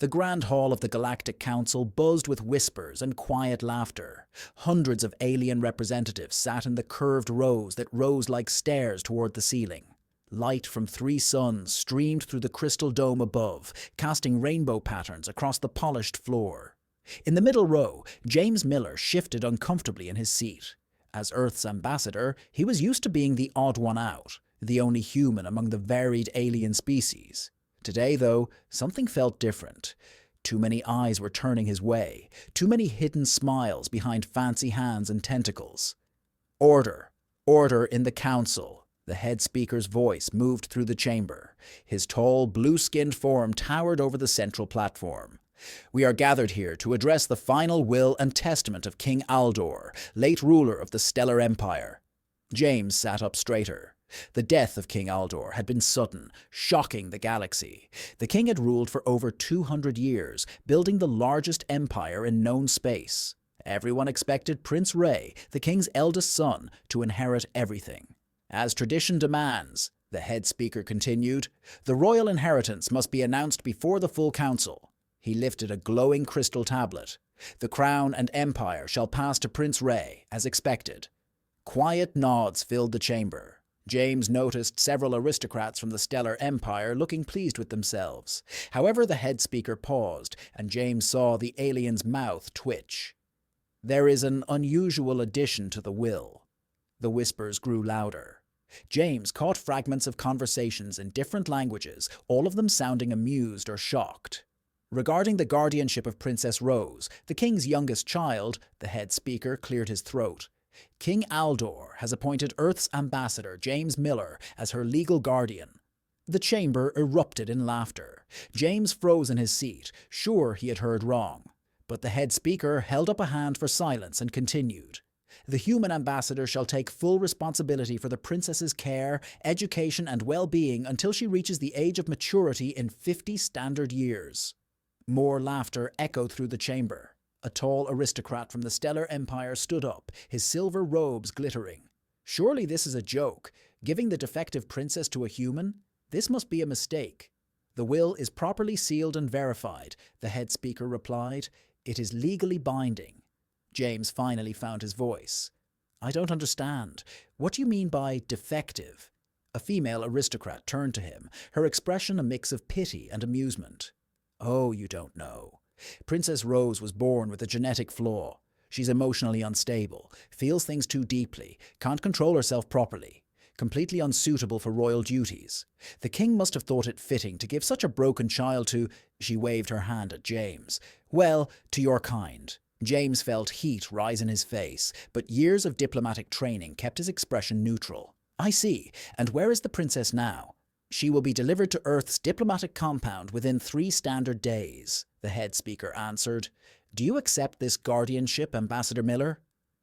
The grand hall of the Galactic Council buzzed with whispers and quiet laughter. Hundreds of alien representatives sat in the curved rows that rose like stairs toward the ceiling. Light from 3 suns streamed through the crystal dome above, casting rainbow patterns across the polished floor. In the middle row, James Miller shifted uncomfortably in his seat. As Earth's ambassador, he was used to being the odd one out, the only human among the varied alien species. Today, though, something felt different. Too many eyes were turning his way, too many hidden smiles behind fancy hands and tentacles. Order! Order in the council! The head speaker's voice moved through the chamber. His tall, blue-skinned form towered over the central platform. We are gathered here to address the final will and testament of King Aldor, late ruler of the Stellar Empire. James sat up straighter. The death of King Aldor had been sudden, shocking the galaxy. The king had ruled for over 200 years, building the largest empire in known space. Everyone expected Prince Ray, the king's eldest son, to inherit everything. As tradition demands, the head speaker continued, the royal inheritance must be announced before the full council. He lifted a glowing crystal tablet. The crown and empire shall pass to Prince Ray, as expected. Quiet nods filled the chamber. James noticed several aristocrats from the Stellar Empire looking pleased with themselves. However, the head speaker paused, and James saw the alien's mouth twitch. There is an unusual addition to the will. The whispers grew louder. James caught fragments of conversations in different languages, all of them sounding amused or shocked. Regarding the guardianship of Princess Rose, the king's youngest child, the head speaker cleared his throat. King Aldor has appointed Earth's ambassador, James Miller, as her legal guardian. The chamber erupted in laughter. James froze in his seat, sure he had heard wrong. But the head speaker held up a hand for silence and continued. The human ambassador shall take full responsibility for the princess's care, education, and well-being until she reaches the age of maturity in 50 standard years. More laughter echoed through the chamber. A tall aristocrat from the Stellar Empire stood up, his silver robes glittering. Surely this is a joke. Giving the defective princess to a human? This must be a mistake. The will is properly sealed and verified, the head speaker replied. It is legally binding. James finally found his voice. I don't understand. What do you mean by defective? A female aristocrat turned to him, her expression a mix of pity and amusement. Oh, you don't know. Princess Rose was born with a genetic flaw. She's emotionally unstable, feels things too deeply, can't control herself properly, completely unsuitable for royal duties. The king must have thought it fitting to give such a broken child to, she waved her hand at James, well, to your kind. James felt heat rise in his face, but years of diplomatic training kept his expression neutral. I see, and where is the princess now? She will be delivered to Earth's diplomatic compound within 3 standard days, the head speaker answered. Do you accept this guardianship, Ambassador Miller?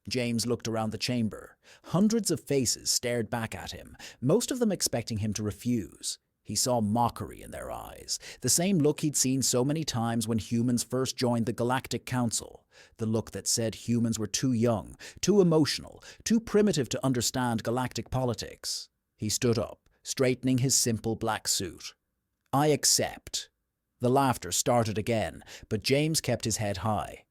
James looked around the chamber. Hundreds of faces stared back at him, most of them expecting him to refuse. He saw mockery in their eyes, the same look he'd seen so many times when humans first joined the Galactic Council, the look that said humans were too young, too emotional, too primitive to understand galactic politics. He stood up, straightening his simple black suit. I accept. The laughter started again, but James kept his head high.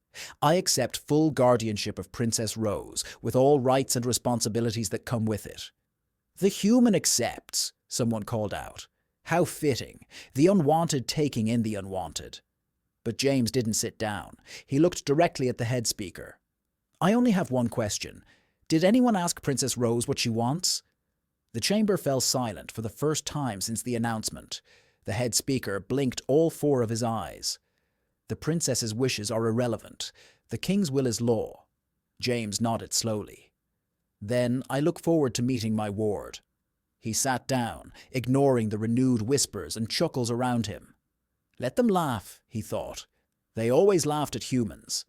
I accept full guardianship of Princess Rose, with all rights and responsibilities that come with it. The human accepts, someone called out. How fitting, the unwanted taking in the unwanted. But James didn't sit down. He looked directly at the head speaker. I only have one question. Did anyone ask Princess Rose what she wants? The chamber fell silent for the first time since the announcement. The head speaker blinked all 4 of his eyes. The princess's wishes are irrelevant. The king's will is law. James nodded slowly. Then I look forward to meeting my ward. He sat down, ignoring the renewed whispers and chuckles around him. Let them laugh, he thought. They always laughed at humans.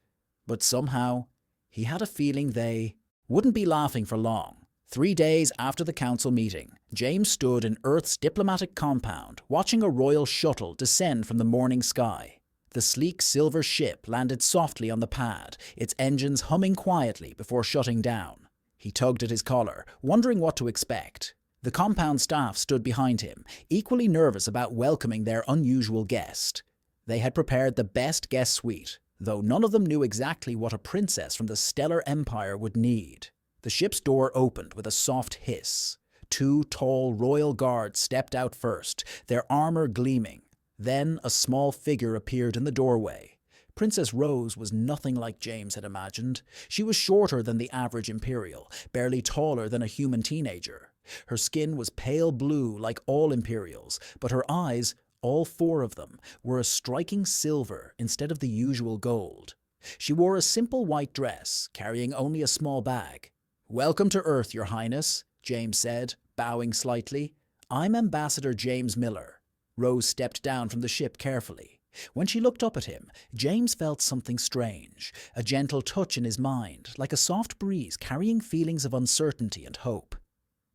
But somehow, he had a feeling they wouldn't be laughing for long. 3 days after the council meeting, James stood in Earth's diplomatic compound, watching a royal shuttle descend from the morning sky. The sleek silver ship landed softly on the pad, its engines humming quietly before shutting down. He tugged at his collar, wondering what to expect. The compound staff stood behind him, equally nervous about welcoming their unusual guest. They had prepared the best guest suite, though none of them knew exactly what a princess from the stellar empire would need. The ship's door opened with a soft hiss. 2 tall royal guards stepped out first, their armor gleaming. Then a small figure appeared in the doorway. Princess Rose was nothing like James had imagined. She was shorter than the average Imperial, barely taller than a human teenager. Her skin was pale blue like all Imperials, but her eyes, all 4 of them, were a striking silver instead of the usual gold. She wore a simple white dress, carrying only a small bag. "Welcome to Earth, Your Highness," James said, bowing slightly. "I'm Ambassador James Miller." Rose stepped down from the ship carefully. When she looked up at him, James felt something strange, a gentle touch in his mind, like a soft breeze carrying feelings of uncertainty and hope.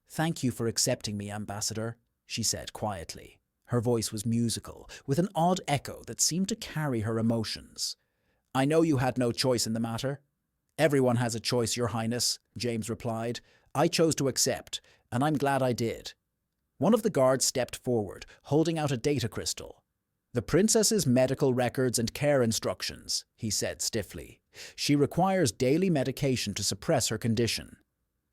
"Thank you for accepting me, Ambassador," she said quietly. Her voice was musical, with an odd echo that seemed to carry her emotions. "I know you had no choice in the matter." "Everyone has a choice, Your Highness," James replied. "I chose to accept, and I'm glad I did." One of the guards stepped forward, holding out a data crystal. "The princess's medical records and care instructions," he said stiffly. "She requires daily medication to suppress her condition."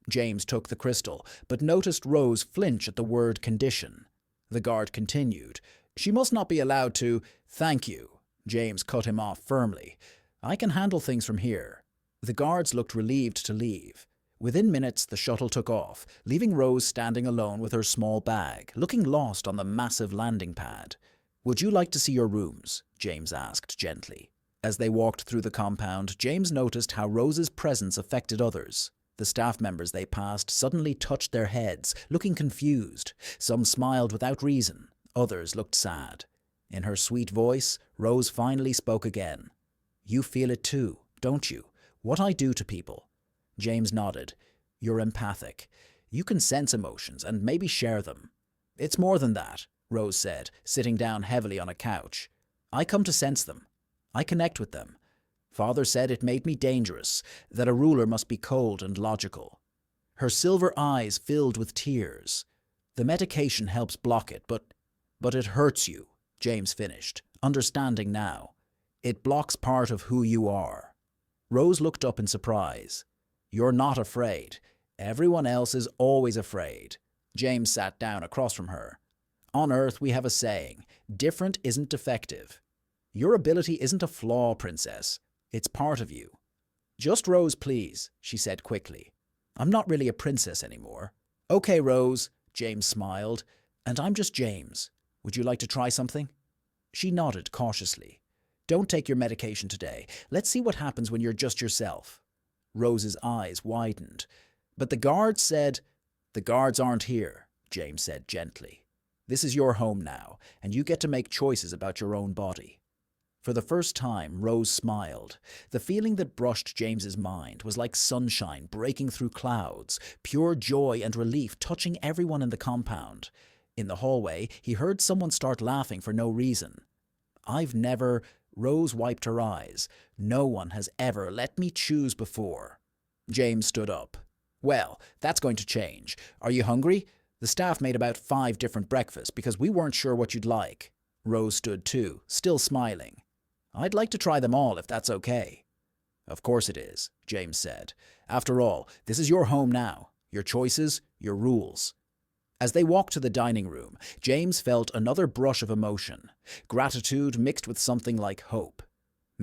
James took the crystal, but noticed Rose flinch at the word condition. The guard continued. "She must not be allowed to—" "Thank you," James cut him off firmly. "I can handle things from here." The guards looked relieved to leave. Within minutes, the shuttle took off, leaving Rose standing alone with her small bag, looking lost on the massive landing pad. "Would you like to see your rooms?" James asked gently. As they walked through the compound, James noticed how Rose's presence affected others. The staff members they passed suddenly touched their heads, looking confused. Some smiled without reason, others looked sad. In her sweet voice, Rose finally spoke again. "You feel it too, don't you? What I do to people?" James nodded. "You're empathic. You can sense emotions and maybe share them." "It's more than that," Rose said, sitting down heavily on a couch. "I come to sense them. I connect with them. Father said it made me dangerous, that a ruler must be cold and logical." Her silver eyes filled with tears. "The medication helps block it, but it hurts you," James finished, understanding now. "It blocks part of who you are." Rose looked up in surprise. "You're not afraid. Everyone else is always afraid." James sat down across from her. "On Earth we have a saying, different isn't defective. Your ability isn't a flaw, Princess. It's part of you." "Just Rose, please," she said quickly. "I'm not really a princess anymore." "Okay, Rose," James smiled. "And I'm just James. Would you like to try something?" She nodded cautiously. "Don't take your medication today. Let's see what happens when you're just yourself." Rose's eyes widened. "But the guards said—" "The guards aren't here," James said gently. "This is your home now, and you get to make choices about your own body." For the first time, Rose smiled. The feeling that brushed James's mind was like sunshine breaking through clouds, pure joy and relief touching everyone in the compound. In the hallway, he heard someone start laughing for no reason. "I've never—" Rose wiped her eyes. "No one has ever let me choose before." James stood up. "Well, that's going to change. Are you hungry? The staff made about 5 different breakfasts because we weren't sure what you'd like." Rose stood too, still smiling. "I'd like to try them all if that's okay." "Of course it is," James said. "After all, this is your home now. Your choices, your rules." As they walked to the dining room, James felt another brush of emotion, gratitude mixed with something like hope.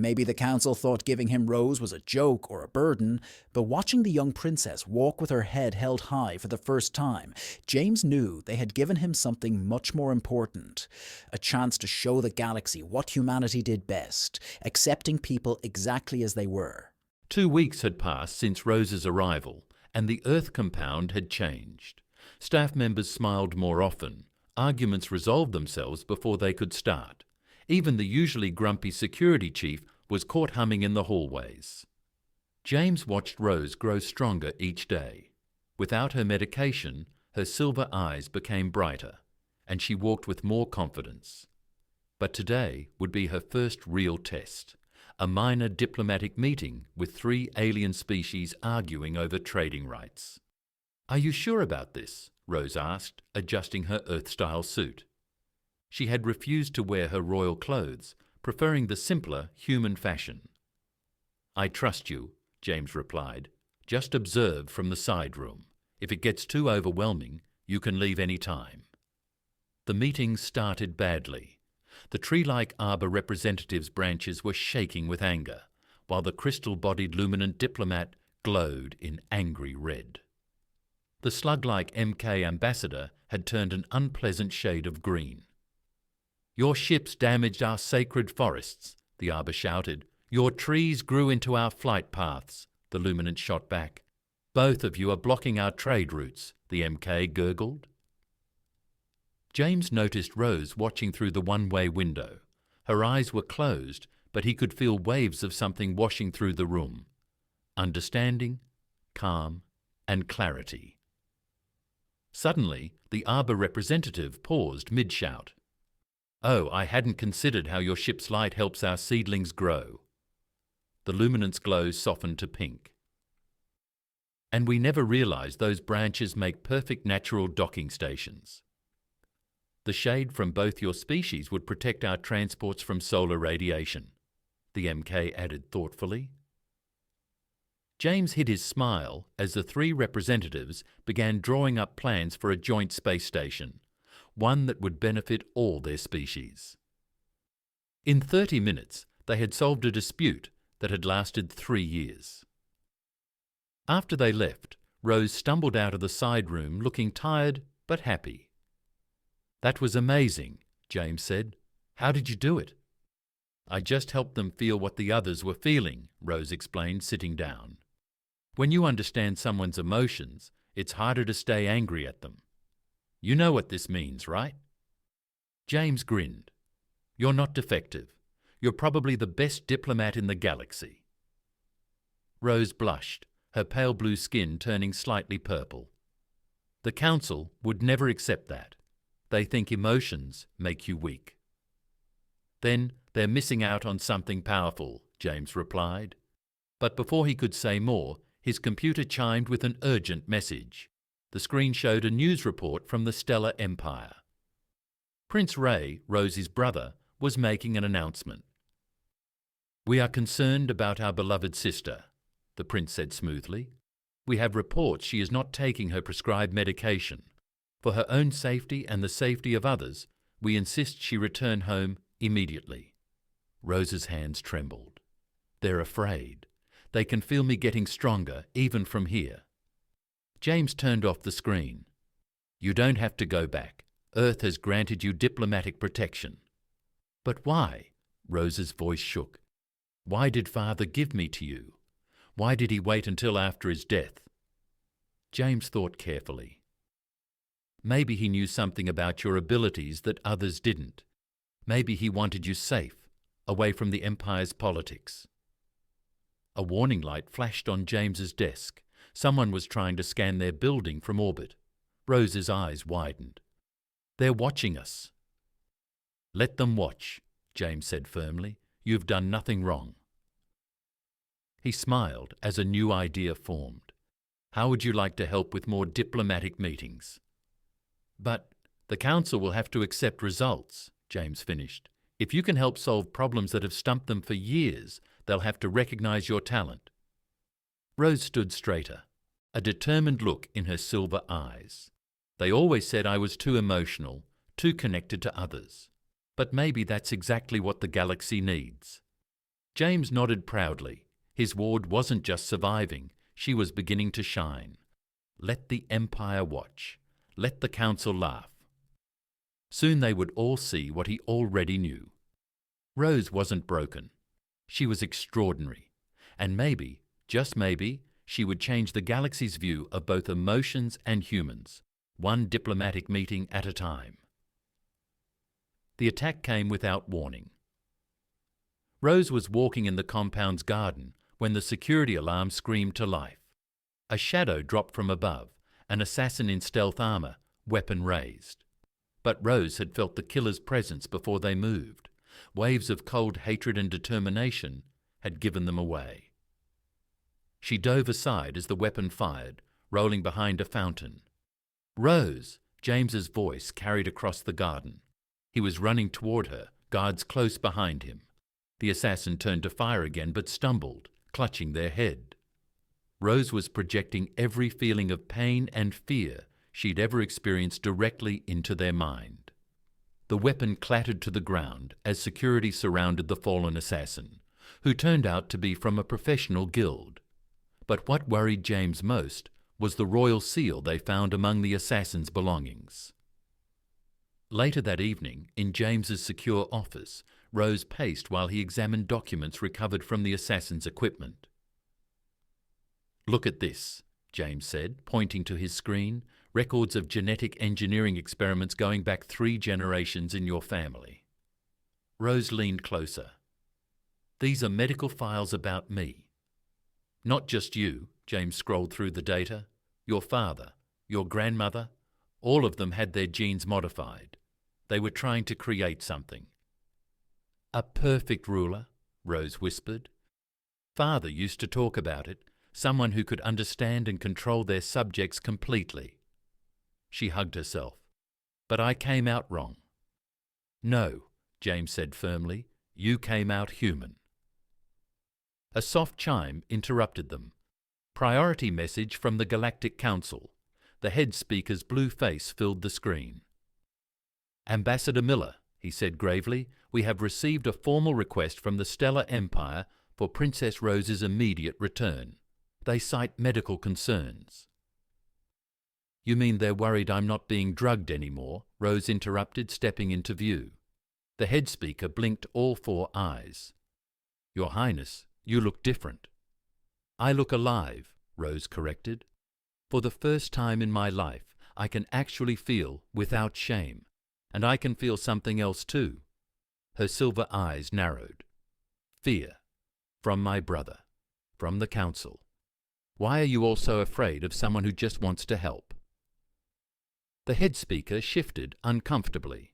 Maybe the council thought giving him Rose was a joke or a burden, but watching the young princess walk with her head held high for the first time, James knew they had given him something much more important, a chance to show the galaxy what humanity did best, accepting people exactly as they were. 2 weeks had passed since Rose's arrival, and the Earth compound had changed. Staff members smiled more often. Arguments resolved themselves before they could start. Even the usually grumpy security chief was caught humming in the hallways. James watched Rose grow stronger each day. Without her medication, her silver eyes became brighter, and she walked with more confidence. But today would be her first real test, a minor diplomatic meeting with 3 alien species arguing over trading rights. "Are you sure about this?" Rose asked, adjusting her Earth-style suit. She had refused to wear her royal clothes, preferring the simpler human fashion. "I trust you," James replied. "Just observe from the side room. If it gets too overwhelming, you can leave any time." The meeting started badly. The tree-like arbour representatives' branches were shaking with anger, while the crystal-bodied luminant diplomat glowed in angry red. The slug-like MK ambassador had turned an unpleasant shade of green. "Your ships damaged our sacred forests," the arbour shouted. "Your trees grew into our flight paths," the luminant shot back. "Both of you are blocking our trade routes," the MK gurgled. James noticed Rose watching through the one-way window. Her eyes were closed, but he could feel waves of something washing through the room. Understanding, calm, and clarity. Suddenly, the arbour representative paused mid-shout. "Oh, I hadn't considered how your ship's light helps our seedlings grow." The luminance glow softened to pink. "And we never realised those branches make perfect natural docking stations. The shade from both your species would protect our transports from solar radiation," the MK added thoughtfully. James hid his smile as the three representatives began drawing up plans for a joint space station, one that would benefit all their species. In 30 minutes, they had solved a dispute that had lasted 3 years. After they left, Rose stumbled out of the side room looking tired but happy. "That was amazing," James said. "How did you do it?" "I just helped them feel what the others were feeling," Rose explained, sitting down. "When you understand someone's emotions, it's harder to stay angry at them. You know what this means, right?" James grinned. "You're not defective. You're probably the best diplomat in the galaxy." Rose blushed, her pale blue skin turning slightly purple. "The Council would never accept that. They think emotions make you weak." "Then they're missing out on something powerful," James replied. But before he could say more, his computer chimed with an urgent message. The screen showed a news report from the Stellar Empire. Prince Ray, Rosie's brother, was making an announcement. "We are concerned about our beloved sister," the prince said smoothly. "We have reports she is not taking her prescribed medication. For her own safety and the safety of others, we insist she return home immediately." Rose's hands trembled. "They're afraid. They can feel me getting stronger, even from here." James turned off the screen. "You don't have to go back. Earth has granted you diplomatic protection." "But why?" Rose's voice shook. "Why did Father give me to you? Why did he wait until after his death?" James thought carefully. "Maybe he knew something about your abilities that others didn't. Maybe he wanted you safe, away from the Empire's politics." A warning light flashed on James's desk. Someone was trying to scan their building from orbit. Rose's eyes widened. "They're watching us." "Let them watch," James said firmly. "You've done nothing wrong." He smiled as a new idea formed. "How would you like to help with more diplomatic meetings?" "But the Council will have to accept results," James finished. "If you can help solve problems that have stumped them for years, they'll have to recognize your talent." Rose stood straighter, a determined look in her silver eyes. "They always said I was too emotional, too connected to others. But maybe that's exactly what the galaxy needs." James nodded proudly. His ward wasn't just surviving, she was beginning to shine. Let the Empire watch. Let the Council laugh. Soon they would all see what he already knew. Rose wasn't broken. She was extraordinary. And maybe, just maybe, she would change the galaxy's view of both emotions and humans, one diplomatic meeting at a time. The attack came without warning. Rose was walking in the compound's garden when the security alarm screamed to life. A shadow dropped from above, an assassin in stealth armor, weapon raised. But Rose had felt the killer's presence before they moved. Waves of cold hatred and determination had given them away. She dove aside as the weapon fired, rolling behind a fountain. "Rose!" James's voice carried across the garden. He was running toward her, guards close behind him. The assassin turned to fire again but stumbled, clutching their head. Rose was projecting every feeling of pain and fear she'd ever experienced directly into their mind. The weapon clattered to the ground as security surrounded the fallen assassin, who turned out to be from a professional guild. But what worried James most was the royal seal they found among the assassin's belongings. Later that evening, in James's secure office, Rose paced while he examined documents recovered from the assassin's equipment. "Look at this," James said, pointing to his screen, "records of genetic engineering experiments going back 3 generations in your family." Rose leaned closer. "These are medical files about me. Not just you," James scrolled through the data. "Your father, your grandmother, all of them had their genes modified. They were trying to create something." "A perfect ruler," Rose whispered. "Father used to talk about it, someone who could understand and control their subjects completely." She hugged herself. "But I came out wrong." "No," James said firmly, "you came out human." A soft chime interrupted them. Priority message from the Galactic Council. The head speaker's blue face filled the screen. "Ambassador Miller," he said gravely, "we have received a formal request from the Stellar Empire for Princess Rose's immediate return. They cite medical concerns." "You mean they're worried I'm not being drugged anymore?" Rose interrupted, stepping into view. The head speaker blinked all 4 eyes. "Your Highness, you look different." "I look alive," Rose corrected. "For the first time in my life, I can actually feel without shame, and I can feel something else too." Her silver eyes narrowed. "Fear. From my brother. From the Council. Why are you all so afraid of someone who just wants to help?" The head speaker shifted uncomfortably.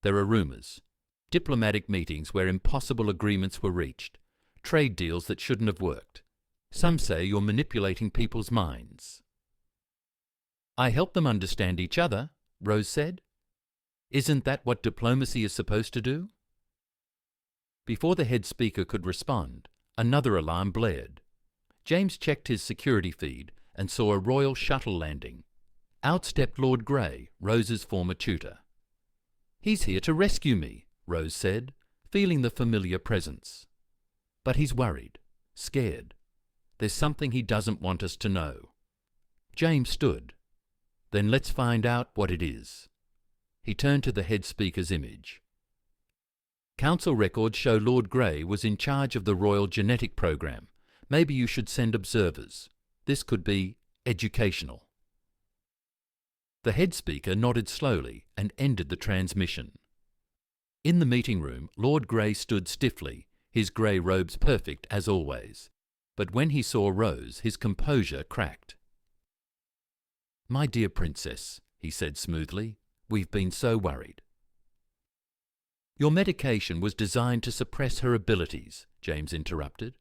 "There are rumors. Diplomatic meetings where impossible agreements were reached. Trade deals that shouldn't have worked. Some say you're manipulating people's minds." "I help them understand each other," Rose said. "Isn't that what diplomacy is supposed to do?" Before the head speaker could respond, another alarm blared. James checked his security feed and saw a royal shuttle landing. Out stepped Lord Grey, Rose's former tutor. "He's here to rescue me," Rose said, feeling the familiar presence. "But he's worried, scared. There's something he doesn't want us to know." James stood. "Then let's find out what it is." He turned to the head speaker's image. "Council records show Lord Grey was in charge of the Royal Genetic Program. Maybe you should send observers. This could be educational." The head speaker nodded slowly and ended the transmission. In the meeting room, Lord Grey stood stiffly, his grey robes perfect as always. But when he saw Rose, his composure cracked. "My dear Princess," he said smoothly, "we've been so worried." "Your medication was designed to suppress her abilities," James interrupted.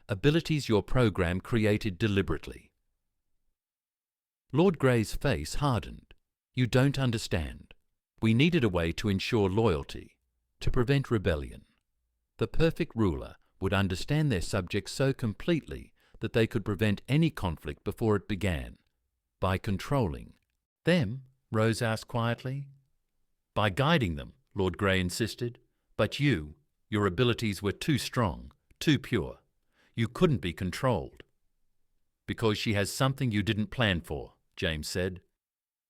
"Abilities your program created deliberately." Lord Grey's face hardened. "You don't understand. We needed a way to ensure loyalty, to prevent rebellion. The perfect ruler would understand their subjects so completely that they could prevent any conflict before it began. By controlling them," Rose asked quietly. "By guiding them," Lord Grey insisted. "But your abilities were too strong, too pure. You couldn't be controlled." "Because she has something you didn't plan for," James said.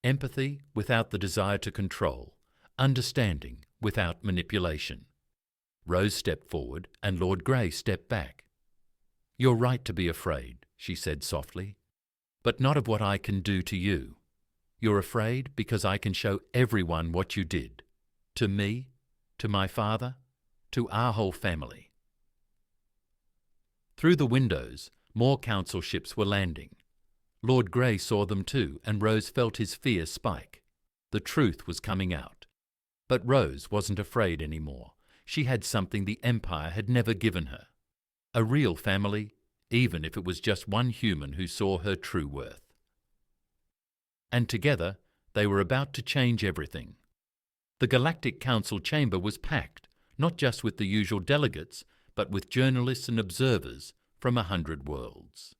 "Empathy without the desire to control. Understanding without manipulation." Rose stepped forward and Lord Grey stepped back. "You're right to be afraid," she said softly, "but not of what I can do to you. You're afraid because I can show everyone what you did. To me, to my father, to our whole family." Through the windows, more council ships were landing. Lord Grey saw them too, and Rose felt his fear spike. The truth was coming out. But Rose wasn't afraid anymore. She had something the Empire had never given her. A real family, even if it was just one human who saw her true worth. And together, they were about to change everything. The Galactic Council chamber was packed. not just with the usual delegates, but with journalists and observers from 100 worlds.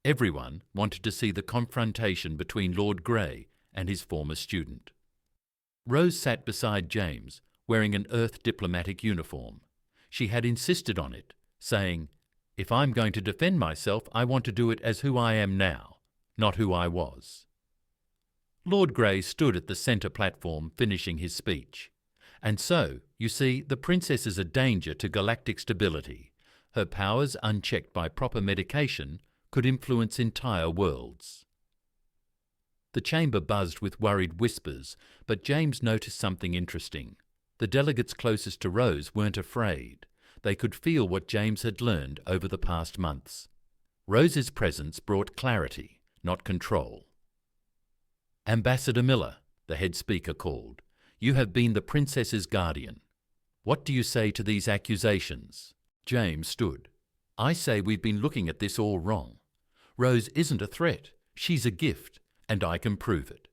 Everyone wanted to see the confrontation between Lord Grey and his former student. Rose sat beside James, wearing an Earth diplomatic uniform. She had insisted on it, saying, "If I'm going to defend myself, I want to do it as who I am now, not who I was." Lord Grey stood at the centre platform finishing his speech. "And so, you see, the Princess is a danger to galactic stability. Her powers, unchecked by proper medication, could influence entire worlds." The chamber buzzed with worried whispers, but James noticed something interesting. The delegates closest to Rose weren't afraid. They could feel what James had learned over the past months. Rose's presence brought clarity, not control. "Ambassador Miller," the head speaker called, "you have been the Princess's guardian. What do you say to these accusations?" James stood. "I say we've been looking at this all wrong. Rose isn't a threat. She's a gift, and I can prove it."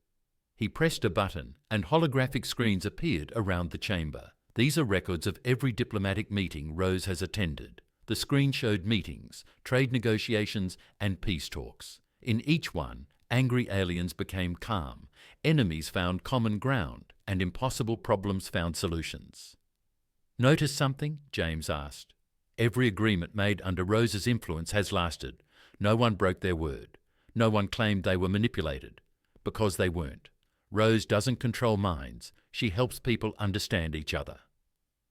He pressed a button, and holographic screens appeared around the chamber. These are records of every diplomatic meeting Rose has attended. The screen showed meetings, trade negotiations, and peace talks. In each one, angry aliens became calm, enemies found common ground, and impossible problems found solutions. "Notice something?" James asked. "Every agreement made under Rose's influence has lasted. No one broke their word. No one claimed they were manipulated, because they weren't. Rose doesn't control minds. She helps people understand each other."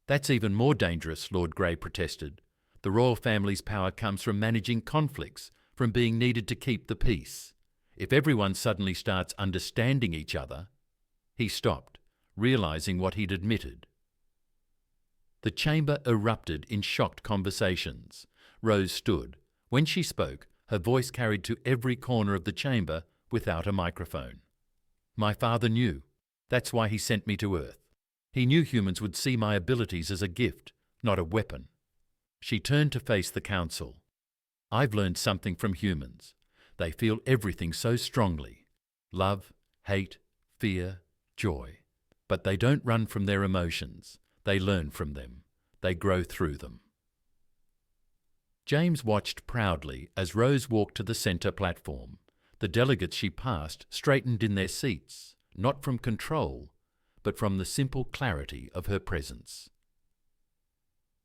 "That's even more dangerous," Lord Grey protested. "The royal family's power comes from managing conflicts, from being needed to keep the peace. If everyone suddenly starts understanding each other—" He stopped, realizing what he'd admitted. The chamber erupted in shocked conversations. Rose stood. When she spoke, her voice carried to every corner of the chamber without a microphone. "My father knew. That's why he sent me to Earth. He knew humans would see my abilities as a gift, not a weapon." She turned to face the council. "I've learned something from humans. They feel everything so strongly. Love, hate, fear, joy. But they don't run from their emotions. They learn from them. They grow through them." James watched proudly as Rose walked to the centre platform. The delegates she passed straightened in their seats, not from control, but from the simple clarity of her presence.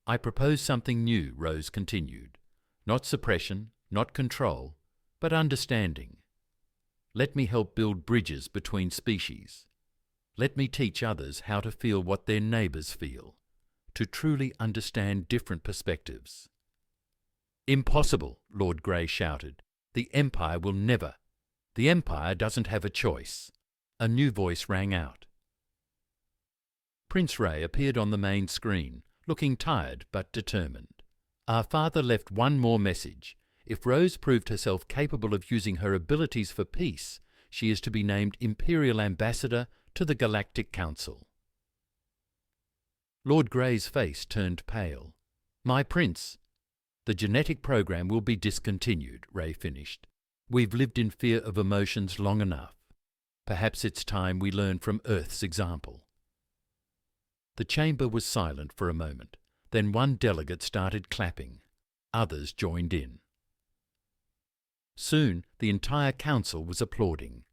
"I propose something new," Rose continued. "Not suppression, not control, but understanding. Let me help build bridges between species. Let me teach others how to feel what their neighbours feel, to truly understand different perspectives." "Impossible," Lord Grey shouted. "The Empire will never. The Empire doesn't have a choice." A new voice rang out. Prince Ray appeared on the main screen, looking tired but determined. "Our father left one more message. If Rose proved herself capable of using her abilities for peace, she is to be named Imperial Ambassador to the Galactic Council." Lord Grey's face turned pale. "My prince." "The genetic program will be discontinued," Ray finished. "We've lived in fear of emotions long enough. Perhaps it's time we learn from Earth's example." The chamber was silent for a moment. Then one delegate started clapping. Others joined in. Soon the entire council was applauding.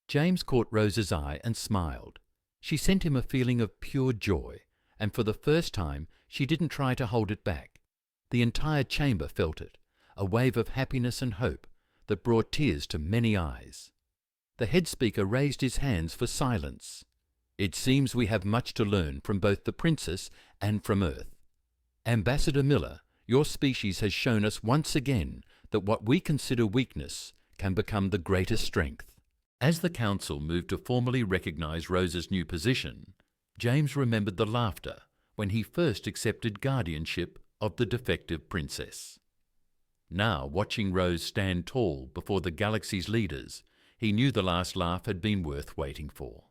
James caught Rose's eye and smiled. She sent him a feeling of pure joy, and for the first time she didn't try to hold it back. The entire chamber felt it, a wave of happiness and hope that brought tears to many eyes. The head speaker raised his hands for silence. "It seems we have much to learn from both the Princess and from Earth. Ambassador Miller, your species has shown us once again that what we consider weakness can become the greatest strength." As the council moved to formally recognize Rose's new position, James remembered the laughter when he first accepted guardianship of the defective princess. Now, watching Rose stand tall before the galaxy's leaders, he knew the last laugh had been worth waiting for.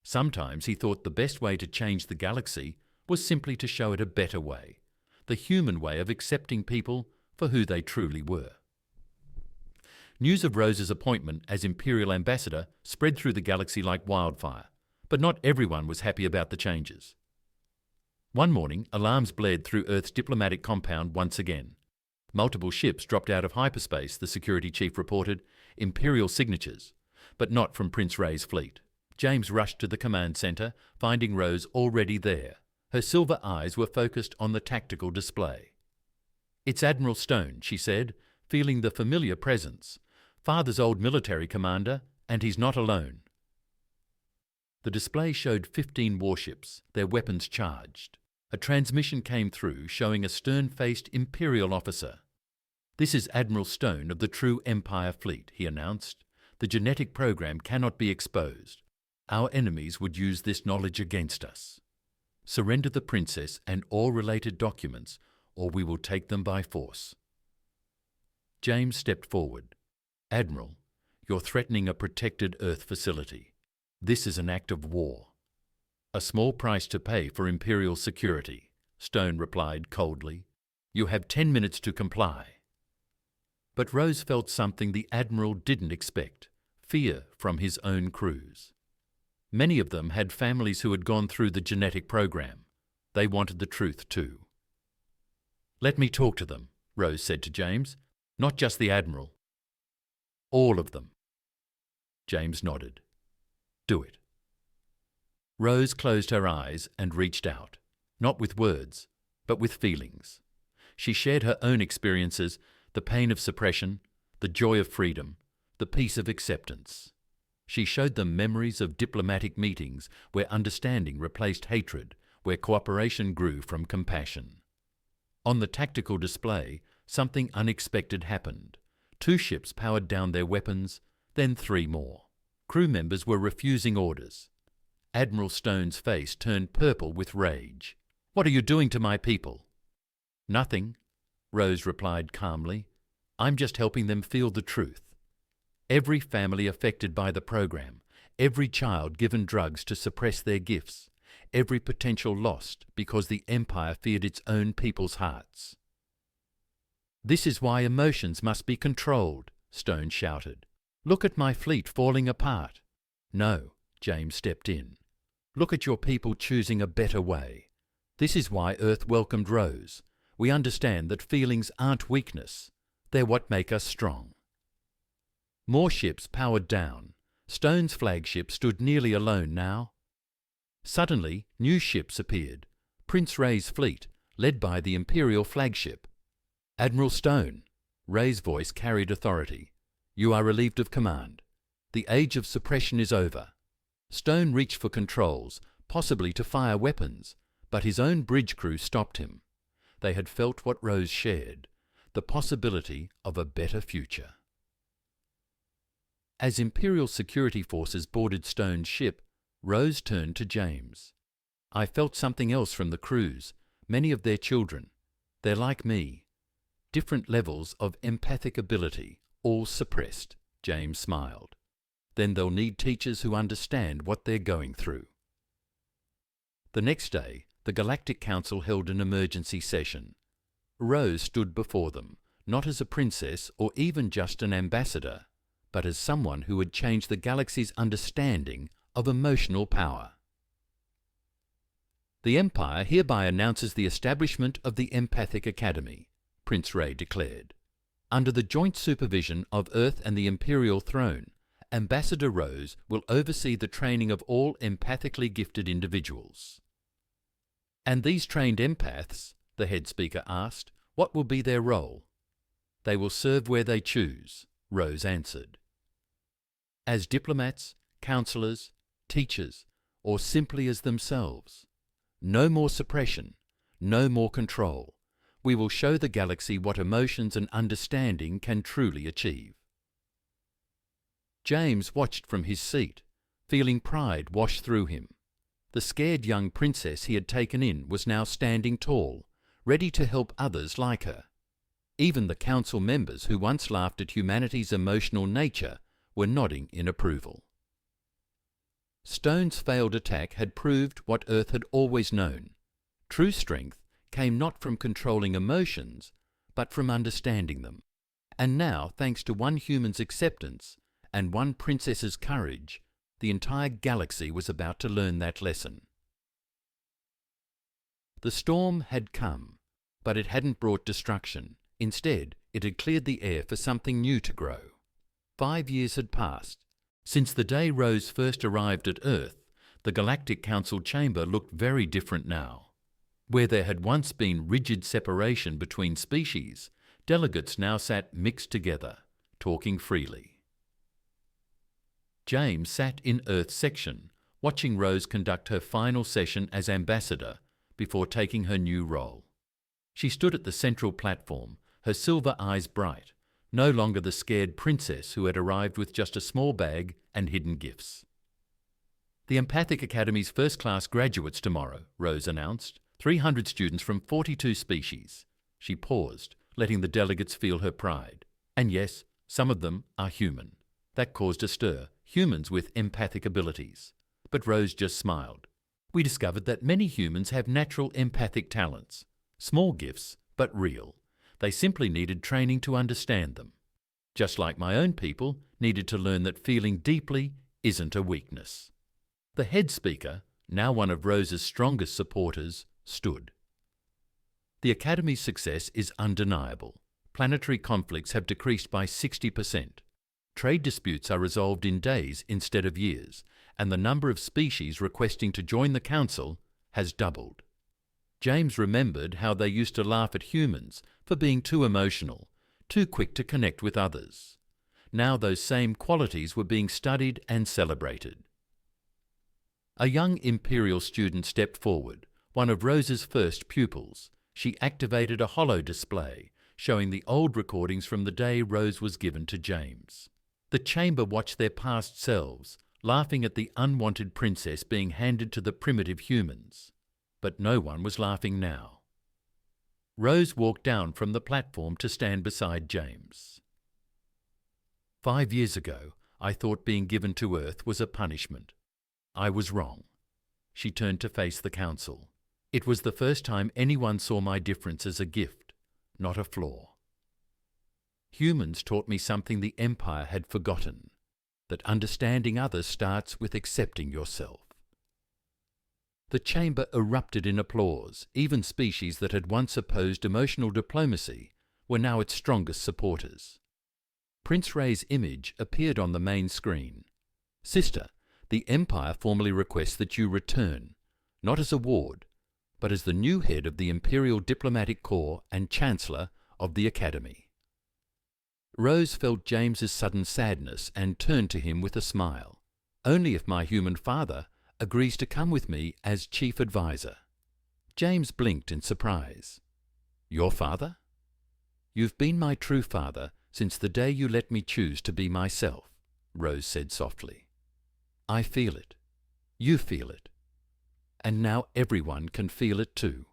Sometimes he thought the best way to change the galaxy was simply to show it a better way, the human way of accepting people for who they truly were. News of Rose's appointment as Imperial Ambassador spread through the galaxy like wildfire. but not everyone was happy about the changes. One morning, alarms blared through Earth's diplomatic compound once again. Multiple ships dropped out of hyperspace, the security chief reported, Imperial signatures, but not from Prince Ray's fleet. James rushed to the command centre, finding Rose already there. Her silver eyes were focused on the tactical display. "It's Admiral Stone," she said, feeling the familiar presence. "Father's old military commander, and he's not alone." The display showed 15 warships, their weapons charged. A transmission came through showing a stern-faced Imperial officer. "This is Admiral Stone of the true Empire fleet," he announced. "The genetic program cannot be exposed. Our enemies would use this knowledge against us. Surrender the princess and all related documents, or we will take them by force." James stepped forward. "Admiral, you're threatening a protected Earth facility. This is an act of war." "A small price to pay for Imperial security," Stone replied coldly. "You have 10 minutes to comply." But Rose felt something the Admiral didn't expect: fear from his own crews. Many of them had families who had gone through the genetic program. They wanted the truth too. "Let me talk to them," Rose said to James. "Not just the Admiral. All of them." James nodded. "Do it." Rose closed her eyes and reached out, not with words, but with feelings. She shared her own experiences, the pain of suppression, the joy of freedom, the peace of acceptance. She showed them memories of diplomatic meetings where understanding replaced hatred, where cooperation grew from compassion. On the tactical display, something unexpected happened. 2 ships powered down their weapons, then 3 more. Crew members were refusing orders. Admiral Stone's face turned purple with rage. "What are you doing to my people?" "Nothing," Rose replied calmly. "I'm just helping them feel the truth. Every family affected by the program, every child given drugs to suppress their gifts, every potential lost because the Empire feared its own people's hearts." "This is why emotions must be controlled," Stone shouted. "Look at my fleet falling apart." "No," James stepped in. "Look at your people choosing a better way. This is why Earth welcomed Rose. We understand that feelings aren't weakness. They're what make us strong." More ships powered down. Stone's flagship stood nearly alone now. Suddenly, new ships appeared. Prince Ray's fleet, led by the Imperial flagship. "Admiral Stone," Ray's voice carried authority. "You are relieved of command. The age of suppression is over." Stone reached for controls, possibly to fire weapons, but his own bridge crew stopped him. They had felt what Rose shared, the possibility of a better future. As Imperial security forces boarded Stone's ship, Rose turned to James. "I felt something else from the crews, many of their children. They're like me. Different levels of empathic ability, all suppressed," James smiled. "Then they'll need teachers who understand what they're going through." The next day, the Galactic Council held an emergency session. Rose stood before them, not as a princess or even just an ambassador, but as someone who had changed the galaxy's understanding of emotional power. "The Empire hereby announces the establishment of the Empathic Academy," Prince Ray declared. "Under the joint supervision of Earth and the Imperial Throne, Ambassador Rose will oversee the training of all empathically gifted individuals." "And these trained empaths," the head speaker asked, "what will be their role?" "They will serve where they choose," Rose answered. "As diplomats, counselors, teachers, or simply as themselves. No more suppression, no more control. We will show the galaxy what emotions and understanding can truly achieve." James watched from his seat, feeling pride wash through him. The scared young princess he had taken in was now standing tall, ready to help others like her. Even the council members who once laughed at humanity's emotional nature were nodding in approval. Stone's failed attack had proved what Earth had always known. True strength came not from controlling emotions, but from understanding them. And now, thanks to one human's acceptance and one princess's courage, the entire galaxy was about to learn that lesson. The storm had come, but it hadn't brought destruction. Instead, it had cleared the air for something new to grow. 5 years had passed. Since the day Rose first arrived at Earth, the Galactic Council chamber looked very different now. Where there had once been rigid separation between species, delegates now sat mixed together, talking freely. James sat in Earth's section, watching Rose conduct her final session as ambassador before taking her new role. She stood at the central platform, her silver eyes bright, no longer the scared princess who had arrived with just a small bag and hidden gifts. "The Empathic Academy's first-class graduates tomorrow," Rose announced. 300 students from 42 species. She paused, letting the delegates feel her pride. And yes, some of them are human. That caused a stir, humans with empathic abilities. But Rose just smiled. "We discovered that many humans have natural empathic talents. Small gifts, but real. They simply needed training to understand them. Just like my own people needed to learn that feeling deeply isn't a weakness." The head speaker, now one of Rose's strongest supporters, stood. "The Academy's success is undeniable. Planetary conflicts have decreased by 60%. Trade disputes are resolved in days instead of years, and the number of species requesting to join the Council has doubled." James remembered how they used to laugh at humans for being too emotional, too quick to connect with others. Now those same qualities were being studied and celebrated. A young Imperial student stepped forward, one of Rose's first pupils. She activated a holo display, showing the old recordings from the day Rose was given to James. The chamber watched their past selves, laughing at the unwanted princess being handed to the primitive humans. But no one was laughing now. Rose walked down from the platform to stand beside James. 5 years ago, I thought being given to Earth was a punishment. I was wrong." She turned to face the Council. "It was the first time anyone saw my difference as a gift, not a flaw. Humans taught me something the Empire had forgotten, that understanding others starts with accepting yourself." The chamber erupted in applause. Even species that had once opposed emotional diplomacy were now its strongest supporters. Prince Ray's image appeared on the main screen. "Sister, the Empire formally requests that you return, not as a ward, but as the new head of the Imperial Diplomatic Corps and Chancellor of the Academy." Rose felt James's sudden sadness and turned to him with a smile. "Only if my human father agrees to come with me as chief advisor." James blinked in surprise. "Your father?" "You've been my true father since the day you let me choose to be myself," Rose said softly. "I feel it. You feel it. And now everyone can feel it too."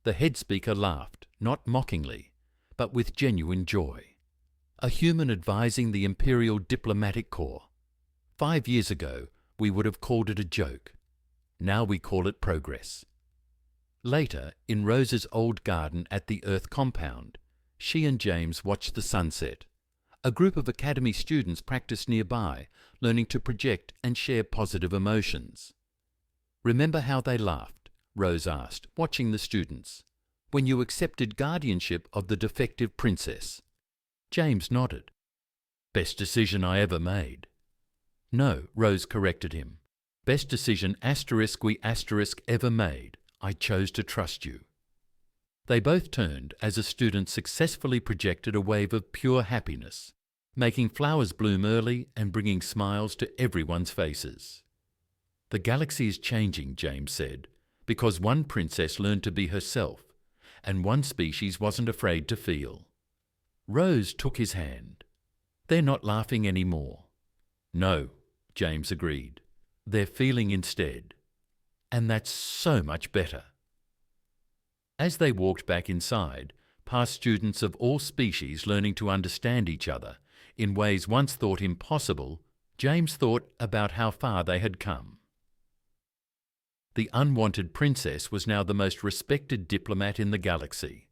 The head speaker laughed, not mockingly, but with genuine joy. "A human advising the Imperial Diplomatic Corps. 5 years ago, we would have called it a joke. Now we call it progress." Later, in Rose's old garden at the Earth compound, she and James watched the sunset. A group of Academy students practiced nearby, learning to project and share positive emotions. "Remember how they laughed?" Rose asked, watching the students. "When you accepted guardianship of the defective princess?" James nodded. "Best decision I ever made." "No," Rose corrected him. "Best decision *we* ever made. I chose to trust you." They both turned as a student successfully projected a wave of pure happiness, making flowers bloom early and bringing smiles to everyone's faces. "The galaxy is changing," James said, "because one princess learned to be herself, and one species wasn't afraid to feel." Rose took his hand. "They're not laughing anymore." "No," James agreed. "They're feeling instead. And that's so much better." As they walked back inside, past students of all species learning to understand each other in ways once thought impossible, James thought about how far they had come. The unwanted princess was now the most respected diplomat in the galaxy.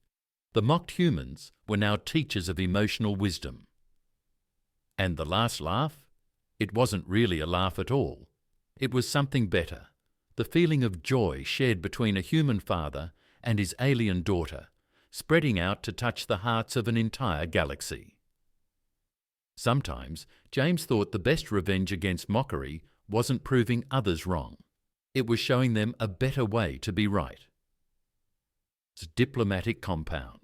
The mocked humans were now teachers of emotional wisdom. And the last laugh? It wasn't really a laugh at all. It was something better, the feeling of joy shared between a human father and his alien daughter, spreading out to touch the hearts of an entire galaxy. Sometimes James thought the best revenge against mockery wasn't proving others wrong. It was showing them a better way to be right. Diplomatic compound.